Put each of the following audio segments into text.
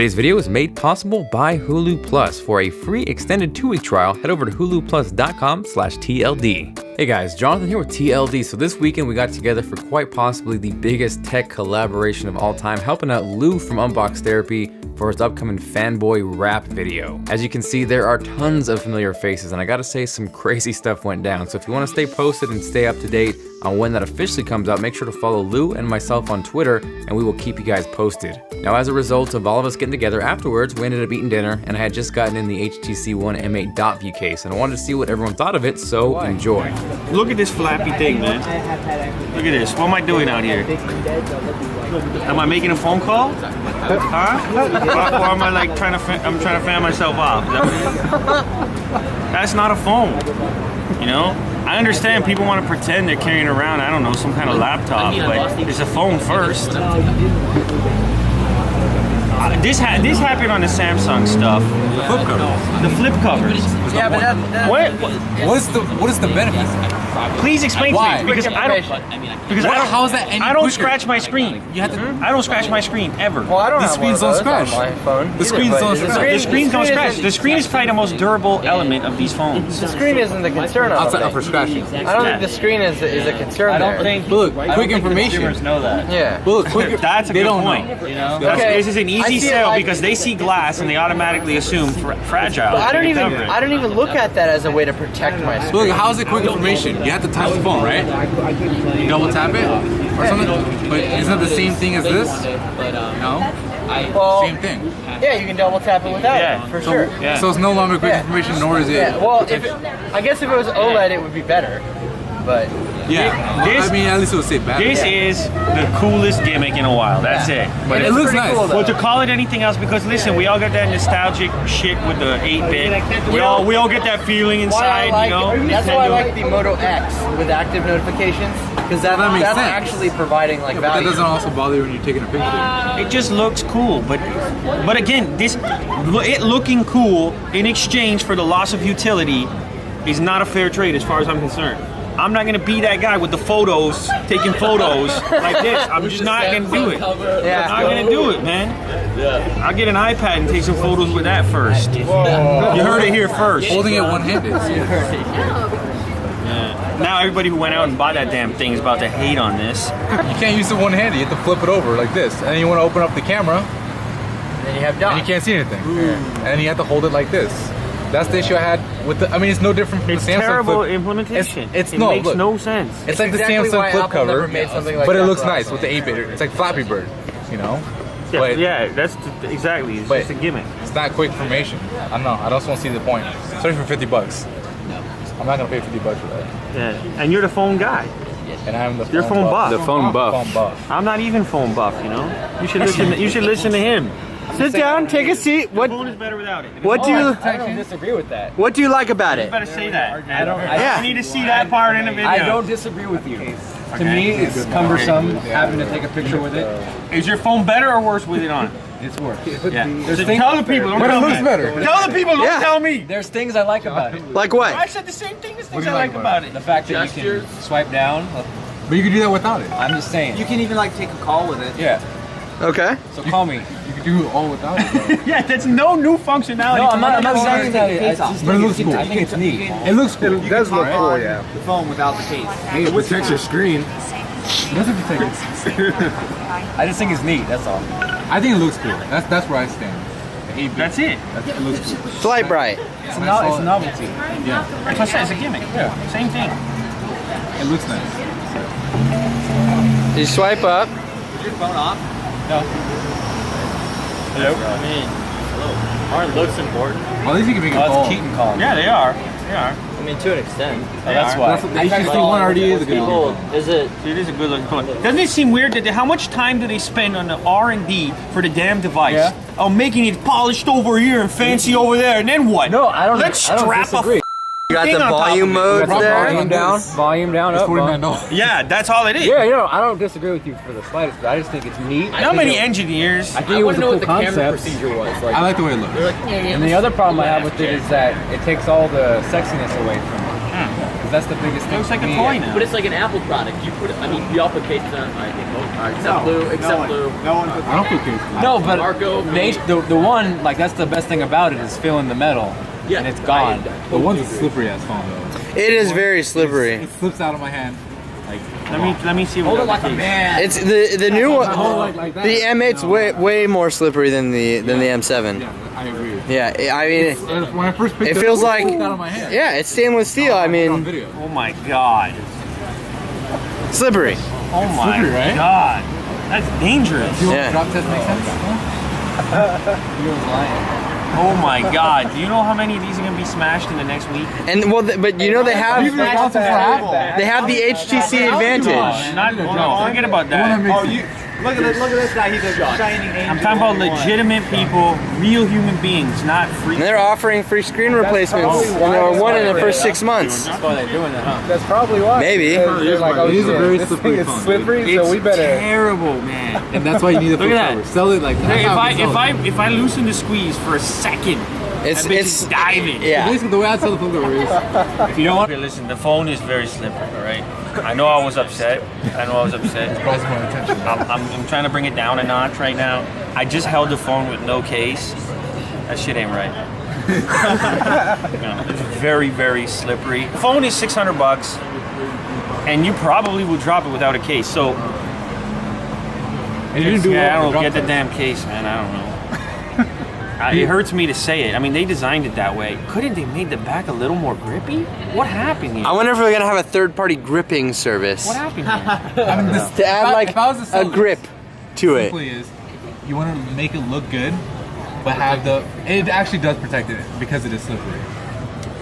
Today's video is made possible by Hulu Plus. For a free extended 2-week trial, head over to huluplus.com/TLD. Hey guys, Jonathan here with TLD. So this weekend we got together for quite possibly the biggest tech collaboration of all time, helping out Lou from Unbox Therapy for his upcoming fanboy rap video. As you can see, there are tons of familiar faces, and I gotta say some crazy stuff went down. So if you wanna stay posted and stay up to date on when that officially comes out, make sure to follow Lou and myself on Twitter, and we will keep you guys posted. Now, as a result of all of us getting together afterwards, we ended up eating dinner, and I had just gotten in the HTC One M8 dot view case, and I wanted to see what everyone thought of it, so enjoy. Look at this flappy thing, man. Look at this. What am I doing out here? Am I making a phone call? Huh? Or am I like trying to fan myself off? That's not a phone, you know? I understand people want to pretend they're carrying around, I don't know, some kind of laptop, but it's a phone first. This happened on the Samsung stuff. The flip covers. The flip covers. Yeah, but What is the benefit? Please explain to me, because I don't. How is that any I don't quicker? scratch my screen. You have to. I don't scratch my screen ever. Well, I don't The have screens one of don't those scratch. on my phone. The screens don't scratch. The screens don't scratch. The screen is probably the most durable element of these phones. The screen isn't the concern. I don't Outside think. for scratching. I don't think the screen is a concern. I don't there. think. Look, I don't quick think information. Consumers know that. Yeah. Look, quick. That's a they good don't point. know. You know. Okay. This is an I easy feel sell like- because they see glass and they automatically assume fragile. But I don't They even. cover it. I don't even look at that as a way to protect my screen. Look, how is it quick information? You have to touch the phone, right? You double tap it or something. But isn't it the same thing as this? No. Well, Same thing. yeah, you can double tap it without Yeah. it for So, sure. Yeah. so it's no longer quick Yeah. information, nor is it. Yeah. Well, I guess if it was OLED, it would be better. But Yeah. This- I mean, at least it would say better. This is the coolest gimmick in a while. That's it. But it it is looks pretty nice. cool, though. Well, to call it anything else, because listen, we all got that nostalgic shit with the 8-bit. We all get that feeling inside, why I you know. like that's why I like the Moto X with active notifications, because That makes that's sense. actually providing like But that value. doesn't also bother you when you're taking a picture. It just looks cool, but again, it looking cool in exchange for the loss of utility is not a fair trade as far as I'm concerned. I'm not gonna be that guy with the photos, taking photos like this. I'm just not gonna do it. Yeah. I'm not gonna do it, man. I'll get an iPad and take some photos with that first. You heard it here first. Holding it one-handed. Now everybody who went out and bought that damn thing is about to hate on this. You can't use it one-handed. You have to flip it over like this, and then you want to open up the camera, Then you have and dots. you can't see anything. And then you have to hold it like this. That's the issue I had with the. I mean, it's no different from It's the Samsung terrible flip. implementation. It's it no, makes look. no sense. It's like exactly the why Samsung flip Apple cover, never made something like but it that looks for nice iPhone. with the 8-bit. It's like Flappy Bird, you know. Yeah, But yeah, that's exactly. It's but- just a gimmick. it's not quick information. I don't know. I just want to see the point. Especially for $50. I'm not gonna pay $50 for that. Yeah, and you're the phone guy. And I'm the You're phone buff. The phone buff. Phone buff. I'm not even phone buff, you know. You should listen. You should listen to him. Sit down, take a seat. What phone is better without it. what do you I don't disagree with that. what do you like about You it? better say that. I don't. Yeah. I need to see that part in the video. I don't disagree with you. To me, it's cumbersome having to take a picture with it. Is your phone better or worse with it on? It's worse. Yeah. There's So things- tell the people. Don't But it tell looks me. better. Tell the people. Don't Yeah. tell me. There's things I like about it. Like I what? said the same thing as things do I you like like about it. The fact that you can swipe down. But you can do that without it. I'm just saying. You can even like take a call with it. Yeah. Okay. So call me. You can do it all without it. Yeah, that's no new functionality. No, I'm from not what I'm saying that. It's just, But it looks cool. I think it's neat. It looks cool. It does look cool, yeah. The phone without the case. It protects your screen. I just think it's neat. That's all. I think it looks cool. That's where I stand. The 8-bit. That's it. It looks cool. Flight bright. It's a novelty. Yeah. That's what I said. It's a gimmick. Yeah. Same thing. It looks nice. You swipe up. Is your phone off? Hello. Aren't looks important? Well, at least you can make a Oh, call. it's Keaton calling. Yeah, they are. They are. I mean, to an extent. Oh, that's why. HTC One already is a good People, is it? It is a good looking phone. Doesn't it seem weird that how much time do they spend on the R&D for the damn device? Yeah. Oh, making it polished over here and fancy over there, and then what? No, I don't. Let's I don't strap disagree. a You got thing the on top of volume it. modes there. Volume down. Volume down. It's Up. $49. Yeah, that's all it is. Yeah, you know, I don't disagree with you for the slightest, but I just think it's neat. How many engineers? I think it was a cool concept. was. Like, I like the way it looks. And the other problem I have with it is that it takes all the sexiness away from it. That's the biggest thing. Looks like for a me. toy now. But it's like an Apple product. You put it, I mean, you all put cases on, I think, except Blue, except Blue. No one puts I don't put cases. No, but Marco, the one, like, that's the best thing about it is feeling the metal. Yeah, and it's gone. The one's a slippery ass phone though. It is very slippery. It slips out of my hand. Like, Let me see what. hold it like a man. It's the new one. like that. The M8's way more slippery than the M7. Yeah, I agree. Yeah, I mean, When I first picked it it feels up, like, it slipped out of my hand. yeah, it's stainless steel. I On mean, video. Oh my god. slippery. Oh my slippery, right? god. That's dangerous. You want Yeah. the drop test make sense? You was lying. Oh my god. Do you know how many of these are gonna be smashed in the next week? And well, but you know they have These are bouncing for half. they have the HTC advantage. No, forget about that. Oh, you look at this guy. He's a shining angel. I'm talking about legitimate people, real human beings, not free. And they're offering free screen replacements, or one in the first 6 months. That's why they're doing that, huh? That's probably why. Maybe. They're like, oh, It is a shit, very this slippery thing is phone. slippery, It's so we better. terrible, man. And that's why you need a Look full at cover. that. Sell it like that. If I loosen the squeeze for a second, It's that bitch is diving. yeah. Basically, the way I sell the phone cover is If you don't want to listen, the phone is very slippery. All right. I know I was upset. draws more attention. I'm trying to bring it down a notch right now. I just held the phone with no case. That shit ain't right. No, it's very, very slippery. The phone is $600, and you probably will drop it without a case. So, And you didn't do yeah, I well. don't get the damn case, man. I don't know. It hurts me to say it. I mean, they designed it that way. Couldn't they made the back a little more grippy? What happened here? I wonder if we're gonna have a third-party gripping service What happened here? I mean, this, to add like if I was to sell a grip to it. simply is you want to make it look good, but have the it actually does protect it because it is slippery.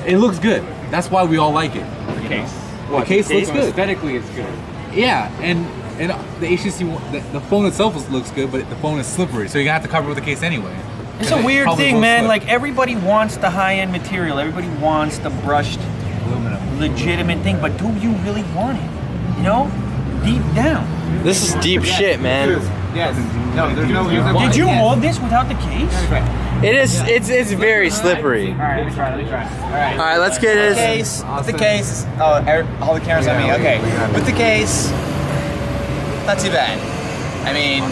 It looks good. That's why we all like it. The case. The case looks good. Aesthetically, it's good. Yeah, and the HTC one, the phone itself looks good, but the phone is slippery, so you're gonna have to cover it with the case anyway. It's a And it weird probably thing, won't man. slip. Like, everybody wants the high-end material. Everybody wants the brushed, aluminum. legitimate thing. But do you really want it? You know? Deep down. This is deep shit, man. Yes. No, there's no. Did you hold this without the case? It is. It's very slippery. All right, let me try. All right. All right, let's get it. Case. With the case. Oh, all the cameras on me. Okay. With the case, not too bad. I mean,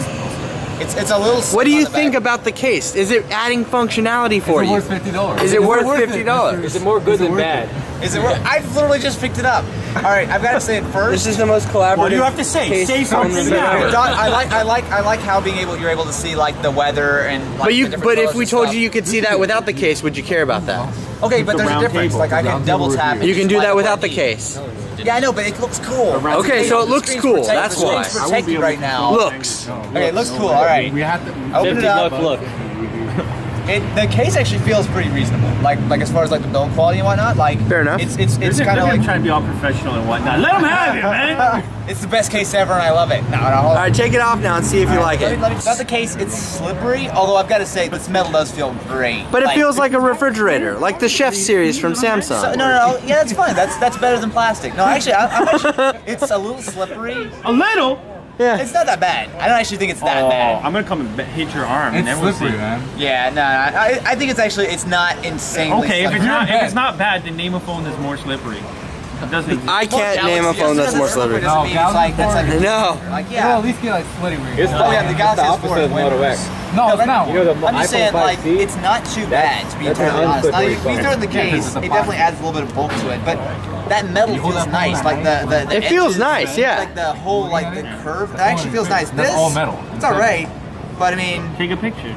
it's a little. What do you think about the case? Is it adding functionality for Is it you? worth $50? Is it worth $50? Is it more good than bad? Is it? I've literally just picked it up. All right, I've got to say it first. This is the most collaborative. What do you have to say? case Say phone something we've now. ever- I like how you're able to see like the weather and. Like, But if we told you you could see that without the case, would you care about that? Okay, but there's a round difference. table. Like I can double tap. and You can just do slide that it without the right case. in. Yeah, I know, but it looks cool. Okay, so it looks cool. That's The why. screen's protected right now. Looks. Okay, it looks cool. All right. We have to. Open it up. look. The case actually feels pretty reasonable. Like as far as like the build quality and whatnot. Like Fair enough. It's They're kind of like trying to be all professional and whatnot. Let them have it, man. it's the best case ever, and I love it. No, hold All on. right, take it off now and see if you like it. About the case, it's slippery. Although I've got to say, this metal does feel great. But it feels like a refrigerator, like the Chef series from Samsung. No. Yeah, that's fine. That's better than plastic. No, actually, I'm actually. It's a little slippery. A little. Yeah. It's not that bad. I don't actually think it's that bad. I'm gonna come and hit your arm, and It's then we'll slippery, see. man. Yeah, no. I think it's not insanely. Okay, if slippery. it's not bad, then name a phone that's more slippery. It doesn't exist. I can't name a phone that's more slippery. Doesn't mean it's like that's like No. like Well, yeah. at least get like sweaty where It's Oh yeah, the Galaxy S4 is way worse. No, it's not. You know the I'm just saying, iPhone like, 5C? it's not too bad, to be that's an entirely honest. Now, unslippery if you phone. throw it in the case, it definitely adds a little bit of bulk to it, but that metal You hold feels that phone nice. in Like, the It feels edges, nice, yeah. Like, the whole, like, the curve, that actually feels nice. That's This, all metal. it's alright, but I mean, Take a picture.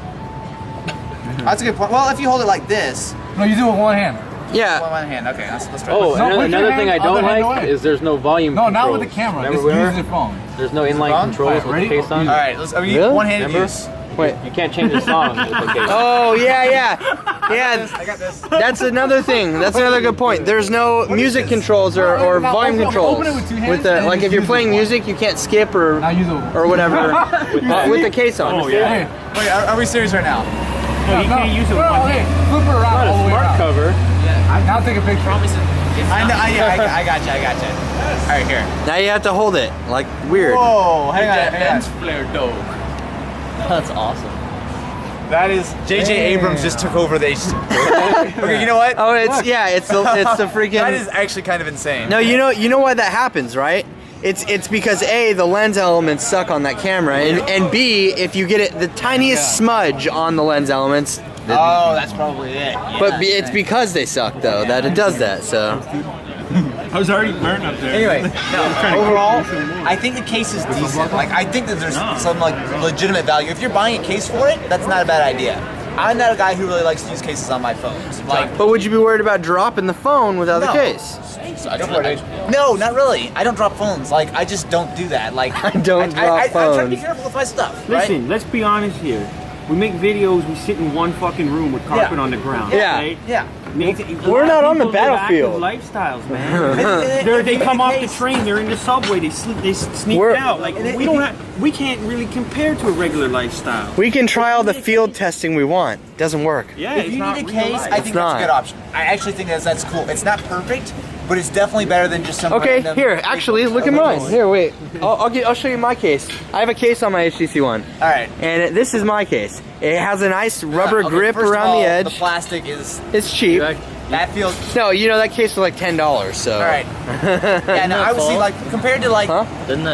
that's a good point. Well, if you hold it like this, No, you do it with one hand. Yeah. one hand, okay, let's try Oh, this. No, another, put your another hand thing I other don't hand like away. is there's no volume No, controls. not with the camera. Remember Just we use were? your phone. There's no inline phone? controls Alright, with ready? the case on. Alright, let's, Really? one-handed Remember? use. Wait. You can't change the song with the case. Oh, yeah. Yeah, I got this. that's another thing. That's another good point. There's no music controls or volume controls. Open it with two hands With the and like, just if you're use playing the phone. music, you can't skip or Now use a. or whatever with the case on. Oh yeah. Hey, Wait, are we serious right now? No, you can't use it with no, one hey, hand. flip it around Not a all the way smart around. cover. Now take a picture. I know, I got you. Alright, here. Now you have to hold it like weird. Whoa, hang on. flare dog. That's awesome. That is J.J. Abrams just took over the HTC. Okay, you know what? Oh, it's the freaking. That is actually kind of insane. No, you know why that happens, right? It's because A, the lens elements suck on that camera, and B, if you get it the tiniest smudge on the lens elements. Oh, that's probably it. Yeah, But it's because they suck though that it does that. So. I was already burnt up there. Anyway, no, overall, I think the case is decent. Like, I think that there's some like legitimate value. If you're buying a case for it, that's not a bad idea. I'm not a guy who really likes to use cases on my phones. Like, but would you be worried about dropping the phone without the case? No, not really. I don't drop phones. Like, I just don't do that. Like, I don't drop I try to phones. be careful with my stuff. Listen, let's be honest here. We make videos, we sit in one fucking room with carpet on the ground. Yeah. Right? Yeah. We're not on the battlefield. Lifestyles, man. They come off the train. They're in the subway. They sneak out. Like we can't really compare to a regular lifestyle. We can try all the field testing we want. Doesn't work. Yeah, If you need a case, I think that's a good option. I actually think that's cool. It's not perfect, but it's definitely better than just some. Okay, here, actually, look at mine. Here, wait. I'll show you my case. I have a case on my HTC One. All right. And this is my case. It has a nice rubber grip first of around all, the edge. The plastic is. It's cheap. That feels. No, you know that case was like $10. So. All right. Yeah, no, I would see like compared to like. Huh?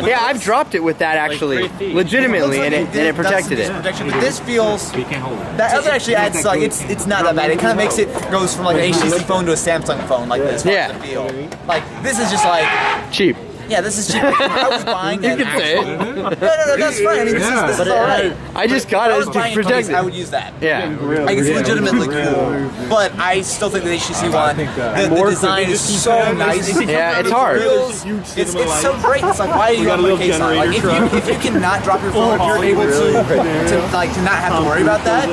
Yeah, I've dropped it with that actually, legitimately, and it protected it. But this feels. That other actually adds like it's not that bad. It kind of makes it goes from like an HTC phone to a Samsung phone like this. Yeah. The feel. Like this is just like cheap. Yeah, this is cheap. I was buying You can say it. No, that's fine. I mean, this is all right. I just got it to protect it. I would use that. Yeah. Like, it's legitimately cool. But I still think the HTC One, the design is so nice. Yeah, it's hard. It's so great. It's like, why are you not put a case on? Like, if you cannot drop your phone, if you're able to not have to worry about that,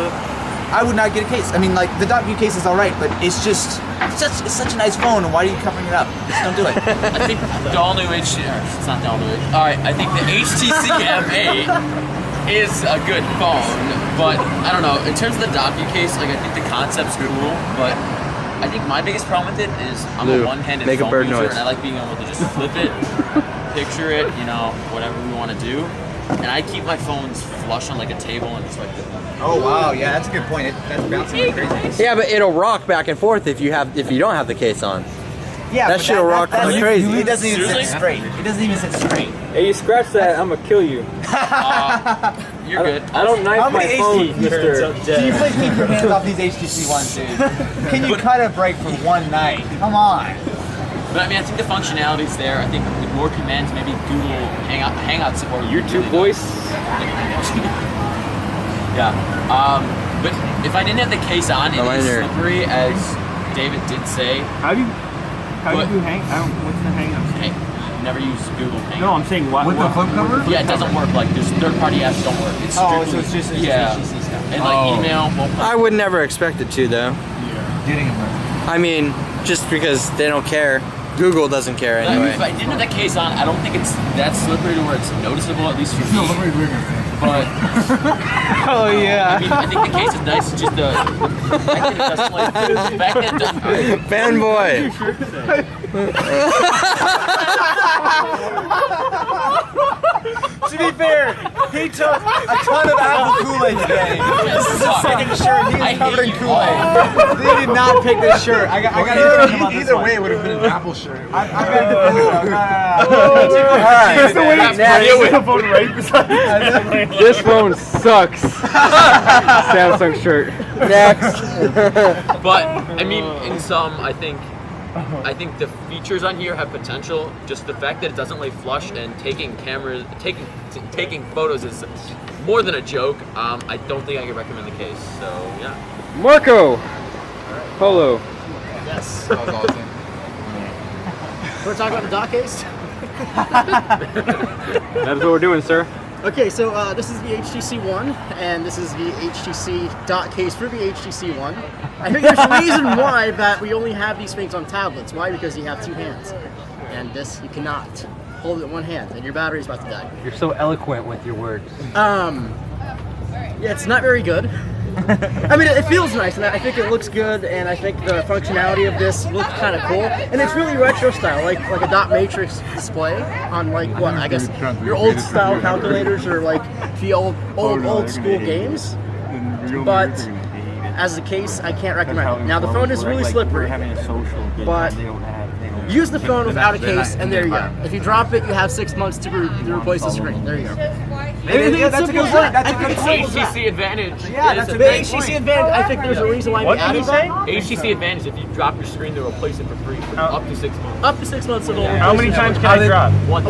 I would not get a case. I mean, like, the .view case is all right, but it's such a nice phone, and why are you covering it up? Just don't do it. I think the all-new HTC, it's not the all-new, alright, I think the HTC M8 is a good phone, but I don't know, in terms of the .view case, like, I think the concept's cool, but I think my biggest problem with it is I'm a one-handed make a phone bird user, noise. and I like being able to just flip it, picture it, you know, whatever we want to do. And I keep my phones flush on like a table and just like this. Oh wow, yeah, that's a good point. That's bouncing like crazy. Yeah, but it'll rock back and forth if you don't have the case on. Yeah, that shit'll rock like crazy. It doesn't even sit straight. It doesn't even sit straight. Hey, you scratch that, I'm gonna kill you. You're good. I don't knife my phone, Mr. Can you please keep your hands off these HTC Ones, dude? Can you cut a break for one night? Come on. But I mean, I think the functionality's there. I think with more commands, maybe Google Hangout support. YouTube voice. Yeah. But if I didn't have the case on, it is slippery, as David did say. How do you do what's the Hangout? Hey, never use Google Hangout. No, I'm saying what? With the flip cover? Yeah, it doesn't work. Like, there's third-party apps don't work. It's strictly, so it's just HTC stuff. And like email won't work. I would never expect it to though. Getting them. I mean, just because they don't care. Google doesn't care anyway. If I didn't have that case on, I don't think it's that slippery to where it's noticeable, at least for me. But oh yeah. I mean, I think the case is nice. It's just the fact that it doesn't like the fact that it doesn't. Fanboy. To be fair, he took a ton of apple Kool-Aid today. This is his second shirt. He was covered in Kool-Aid. They did not pick this shirt. I got Either way, it would have been an Apple shirt. I got to defend it. That's the way it's phone right beside This phone sucks. Samsung shirt. Next. But I mean, in sum, I think the features on here have potential. Just the fact that it doesn't lay flush and taking photos is more than a joke. I don't think I could recommend the case. So yeah. Marco. Polo. Yes. That was awesome. Want to talk about the dock case? That's what we're doing, sir. Okay, so this is the HTC One, and this is the HTC dock case for the HTC One. I think there's a reason why that we only have these things on tablets. Why? Because you have two hands, and this you cannot hold it in one hand, and your battery's about to die. You're so eloquent with your words. Yeah, it's not very good. I mean, it feels nice, and I think it looks good, and I think the functionality of this looks kind of cool, and it's really retro style, like a dot matrix display on like what I guess your old style calculators or like the old school games. It's but as a case, I can't recommend it. Now the phone is really slippery, but use the phone without a case, and there you go. If you drop it, you have 6 months to replace the screen. There you go. That's a good point. That's a good point. HTC Advantage. Yeah, that's a The great HTC point. Advantage, I think there's a reason why we added that. HTC Advantage, if you drop your screen, they'll replace it for free for up to 6 months. Up to 6 months of old. How many times can I drop? Once.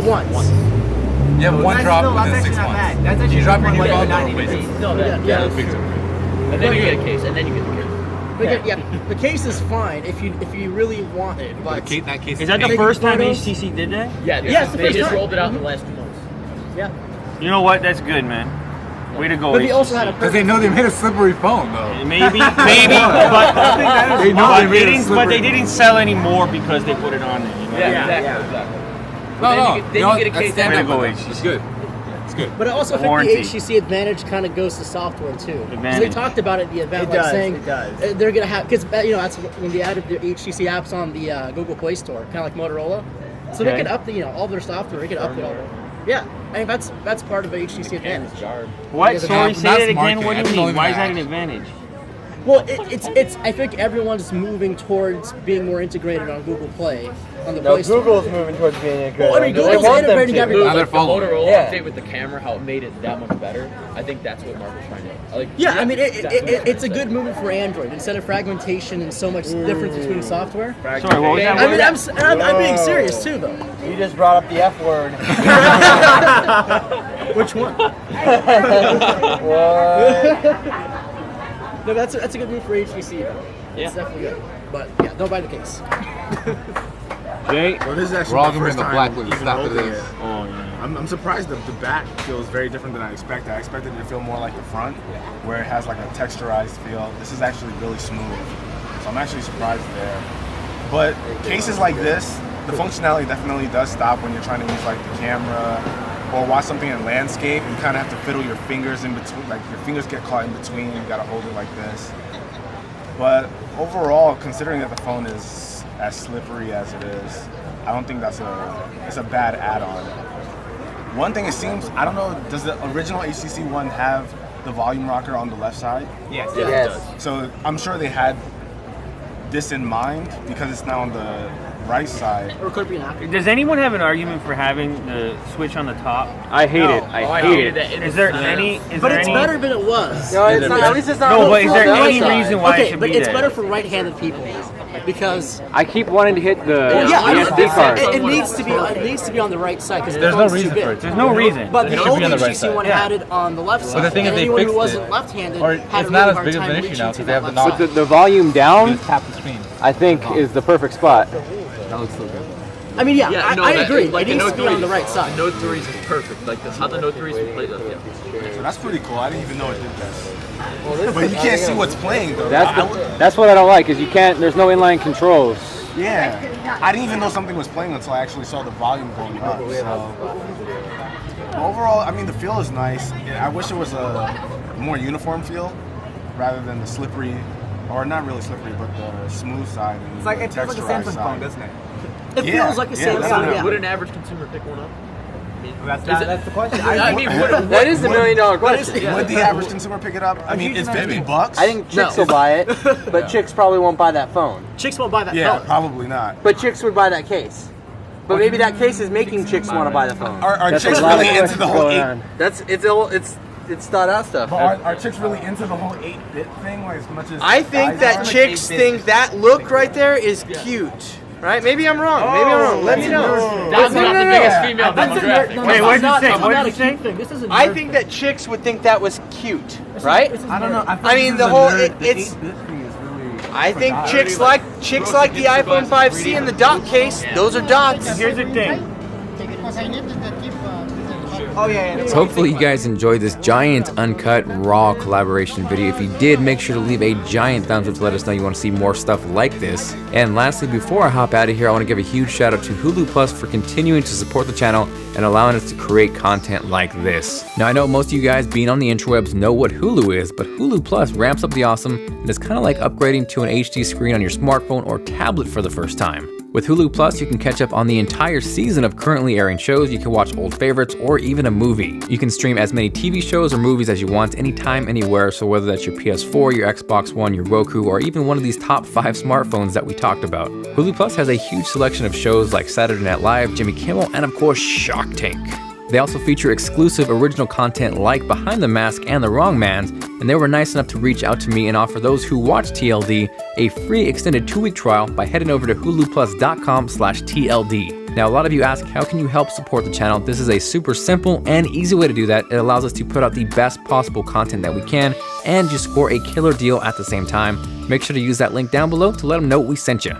You have one drop within 6 months. That's actually You drop your new like phone, 90 they'll replace days. it. No, that, Yeah. that's big. And then you get a case, and then you get the case. Yeah, the case is fine if you really want it, but That case Is that the Taking first time photos? HTC did that? Yeah, Yes, the they first just time. rolled it out in the last 2 months. yeah. You know what? That's good, man. Way to go, But he HTC. also had a Because they know they made a slippery phone, though. Maybe, but They know they made a but they slippery. didn't sell any more because they put it on there. You know? Exactly. No, Then you get a case. stand Way to up go, with them. HTC. It's good. It's good. But I also think Warranty. the HTC Advantage kind of goes to software too. Because they Advantage. talked about it at the event, It like does, saying it does. they're gonna have because that's when they added the HTC apps on the Google Play Store, kind of like Motorola. So they Okay. can up all their software. They can up it all. Yeah, I mean that's part of the HTC Advantage. What? Yeah, Sorry, that's say it again. marketing. What do That's you not mean? even Why is that an an advantage? Well, it's I think everyone's moving towards being more integrated on Google Play on the Play Store. Google's moving towards being a good. Well, I mean, Google's integrating Now everything. they're The following. Motorola Yeah. update with the camera, how it made it that much better. I think that's what Mark was trying to. Like, Yeah, I mean, exactly. it's a good movement for Android instead of fragmentation and so much difference between software. Sorry, what was that? I mean, I'm being serious too, though. You just brought up the F word. Which one? What? No, that's a good move for HTC. Though. Yeah. It's definitely good. But yeah, don't buy the case. Jay? Well, this is actually We're all my gonna be first in the time blacklist even after opening this. it. Oh, yeah. I'm surprised the back feels very different than I expected. I expected it to feel more like the front, where it has like a texturized feel. This is actually really smooth, so I'm actually surprised there. But cases like this, the functionality definitely does stop when you're trying to use like the camera or watch something in landscape. You kind of have to fiddle your fingers in between, like your fingers get caught in between. You gotta hold it like this. But overall, considering that the phone is as slippery as it is, I don't think it's a bad add-on. One thing it seems, I don't know, does the original HTC One have the volume rocker on the left side? Yes. Yes. So I'm sure they had this in mind because it's now on the right side. Or it could be an after. Does anyone have an argument for having the switch on the top? I hate it. I hate it. that. Is there any? But it's better than it was. No, it's not, at least it's not. No, but is there on the any right side. reason why it Okay, should but be it's there? better for right-handed people because I keep wanting to hit the yeah, I mean, SD card. it needs to be on the right side because There's no reason for it. There's no reason. But the should old be on the right HTC side. one Yeah. had it on the left side. the thing is and they anyone who fixed wasn't it. left-handed Or had it's a not really as hard big of time an issue reaching now to because they have that the left knob. side. The volume down, Just tap the screen. I think, is the perfect spot. That looks so good. I mean, yeah, Yeah, no, I that- agree. Like It the needs Note to be 3 on the right side. The Note 3 is perfect. Like how the Note 3 is played. Yeah. So that's pretty cool. I didn't even know it did this. But you can't see what's playing though. That's what I don't like, is you can't, there's no inline controls. Yeah. I didn't even know something was playing until I actually saw the volume going up. So. Overall, I mean, the feel is nice. I wish it was a more uniform feel rather than the slippery, or not really slippery, but the smooth side. And It's like the it feels like a texturized Samsung side. phone, doesn't it? It Yeah, feels like a yeah, Samsung. definitely. Yeah. Would an average consumer pick one up? That's the question. I mean, That is the $1 million question. Would the average consumer pick it up? I mean, it's $50. I think chicks will buy it, but chicks probably won't buy that phone. Chicks won't buy that Yeah, phone. probably not. But chicks would buy that case. But maybe that case is making chicks want to buy the phone. Are That's chicks a lot of really into questions the whole going 8? on. It's thought out stuff. But are chicks really into the whole 8-bit thing, like as much as I think guys that are? chicks think that look right there is cute. Right? Maybe I'm wrong. Maybe I'm wrong. Let me know. That's not the biggest female demographic. Wait, what did you say? It's What not did a you say? cute thing. This isn't. I think that chicks would think that was cute, right? I don't know. I mean, the whole it's. I think chicks like the iPhone 5C and the dot case. Those are dots. Here's the thing. Oh yeah. So hopefully you guys enjoyed this giant uncut raw collaboration video. If you did, make sure to leave a giant thumbs up to let us know you want to see more stuff like this. And lastly, before I hop out of here, I want to give a huge shout out to Hulu Plus for continuing to support the channel and allowing us to create content like this. Now I know most of you guys being on the interwebs know what Hulu is, but Hulu Plus ramps up the awesome and it's kind of like upgrading to an HD screen on your smartphone or tablet for the first time. With Hulu Plus, you can catch up on the entire season of currently airing shows, you can watch old favorites, or even a movie. You can stream as many TV shows or movies as you want, anytime, anywhere, so whether that's your PS4, your Xbox One, your Roku, or even one of these top 5 smartphones that we talked about. Hulu Plus has a huge selection of shows like Saturday Night Live, Jimmy Kimmel, and of course Shark Tank. They also feature exclusive original content like Behind the Mask and The Wrong Mans, and they were nice enough to reach out to me and offer those who watch TLD a free extended 2-week trial by heading over to huluplus.com/TLD. Now, a lot of you ask, how can you help support the channel? This is a super simple and easy way to do that. It allows us to put out the best possible content that we can and just score a killer deal at the same time. Make sure to use that link down below to let them know we sent you.